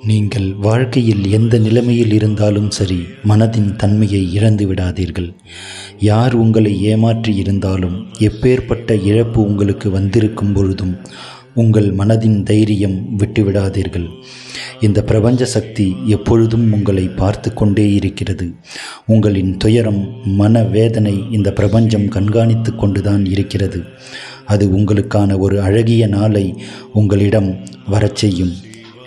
நீங்கள் வாழ்க்கையில் எந்த நிலைமையில் இருந்தாலும் சரி, மனதின் தன்மையை இழந்து விடாதீர்கள். யார் உங்களை ஏமாற்றி இருந்தாலும், எப்பேற்பட்ட இழப்பு உங்களுக்கு வந்திருக்கும் பொழுதும் உங்கள் மனதின் தைரியம் விட்டுவிடாதீர்கள். இந்த பிரபஞ்ச சக்தி எப்பொழுதும் உங்களை பார்த்து கொண்டே இருக்கிறது. உங்களின் துயரம், மன வேதனை இந்த பிரபஞ்சம் கண்காணித்து கொண்டுதான் இருக்கிறது. அது உங்களுக்கான ஒரு அழகிய நாளை உங்களிடம் வரச் செய்யும்.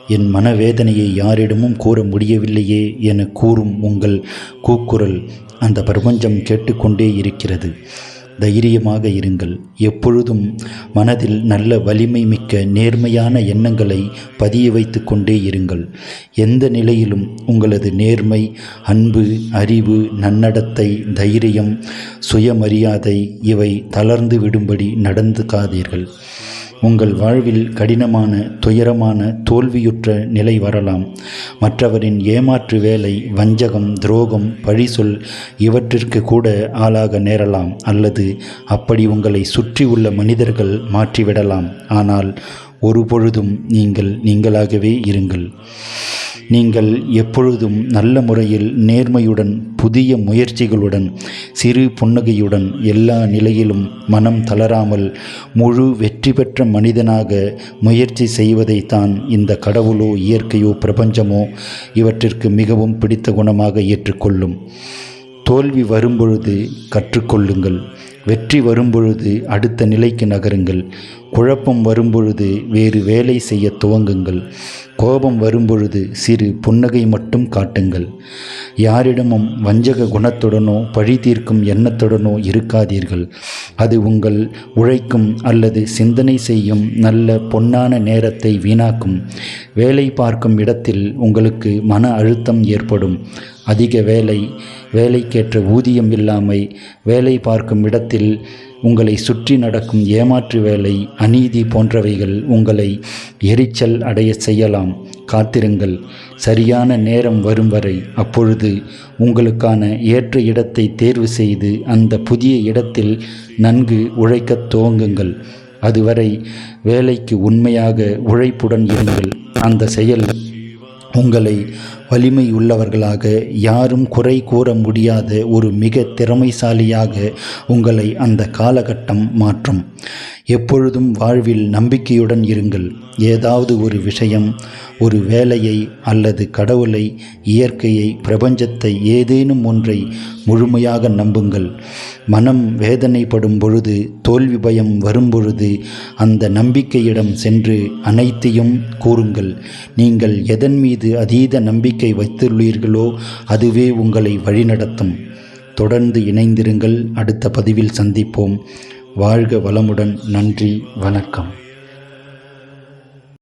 என் மனவேதனையை யாரிடமும் கூற முடியவில்லையே என கூறும் உங்கள் கூக்குரல் அந்த பிரபஞ்சம் கேட்டுக்கொண்டே இருக்கிறது. தைரியமாக இருங்கள். எப்பொழுதும் மனதில் நல்ல வலிமை மிக்க நேர்மையான எண்ணங்களை பதிய வைத்து கொண்டே இருங்கள். எந்த நிலையிலும் உங்களது நேர்மை, அன்பு, அறிவு, நன்னடத்தை, தைரியம், சுயமரியாதை இவை தளர்ந்து விடும்படி நடந்துக்காதீர்கள். உங்கள் வாழ்வில் கடினமான, துயரமான, தோல்வியுற்ற நிலை வரலாம். மற்றவரின் ஏமாற்று வேலை, வஞ்சகம், துரோகம், பழிசொல் இவற்றிற்கு கூட ஆளாக நேரலாம். அல்லது அப்படி உங்களை சுற்றி உள்ள மனிதர்கள் மாற்றிவிடலாம். ஆனால் ஒருபொழுதும் நீங்கள் நீங்களாகவே இருங்கள். நீங்கள் எப்பொழுதும் நல்ல முறையில், நேர்மையுடன், புதிய முயற்சிகளுடன், சிறு புன்னகையுடன், எல்லா நிலையிலும் மனம் தளராமல் முழு வெற்றி பெற்ற மனிதனாக முயற்சி செய்வதைத்தான் இந்த கடவுளோ, இயற்கையோ, பிரபஞ்சமோ இவற்றிற்கு மிகவும் பிடித்த குணமாக ஏற்றுக்கொள்ளும். தோல்வி வரும்பொழுது கற்றுக்கொள்ளுங்கள். வெற்றி வரும்பொழுது அடுத்த நிலைக்கு நகருங்கள். குழப்பம் வரும்பொழுது வேறு வேலை செய்ய துவங்குங்கள். கோபம் வரும்பொழுது சிறு புன்னகை மட்டும் காட்டுங்கள். யாரிடமும் வஞ்சக குணத்துடனோ பழி தீர்க்கும் எண்ணத்துடனோ இருக்காதீர்கள். அது உங்கள் உழைக்கும் அல்லது சிந்தனை செய்யும் நல்ல பொன்னான நேரத்தை வீணாக்கும். வேலை பார்க்கும் இடத்தில் உங்களுக்கு மன அழுத்தம் ஏற்படும். அதிக வேலை, வேலைக்கேற்ற ஊதியம் இல்லாமை, வேலை பார்க்கும் இடத்தில் உங்களை சுற்றி நடக்கும் ஏமாற்று வேலை, அநீதி போன்றவைகள் உங்களை எரிச்சல் அடைய செய்யலாம். காத்திருங்கள். சரியான நேரம் வரும் வரை. அப்பொழுது உங்களுக்கான ஏற்ற இடத்தை தேர்வு செய்து அந்த புதிய இடத்தில் நன்கு உழைக்கத் துவங்குங்கள். அதுவரை வேலைக்கு உண்மையாக உழைப்புடன் இருங்கள். அந்த செயல் உங்களை வலிமை உள்ளவர்களாக, யாரும் குறை கூற முடியாத ஒரு மிக திறமைசாலியாக உங்களை அந்த காலகட்டம் மாற்றும். எப்பொழுதும் வாழ்வில் நம்பிக்கையுடன் இருங்கள். ஏதாவது ஒரு விஷயம், ஒரு வேலையை அல்லது கடவுளை, இயற்கையை, பிரபஞ்சத்தை, ஏதேனும் ஒன்றை முழுமையாக நம்புங்கள். மனம் வேதனைப்படும் பொழுது, தோல்வி பயம் வரும்பொழுது அந்த நம்பிக்கையிடம் சென்று அனைத்தையும் கூறுங்கள். நீங்கள் எதன் மீது அதீத நம்பிக்கை வைத்துள்ளீர்களோ அதுவே உங்களை வழிநடத்தும். தொடர்ந்து இணைந்திருங்கள். அடுத்த பதிவில் சந்திப்போம். வாழ்க வளமுடன். நன்றி, வணக்கம்.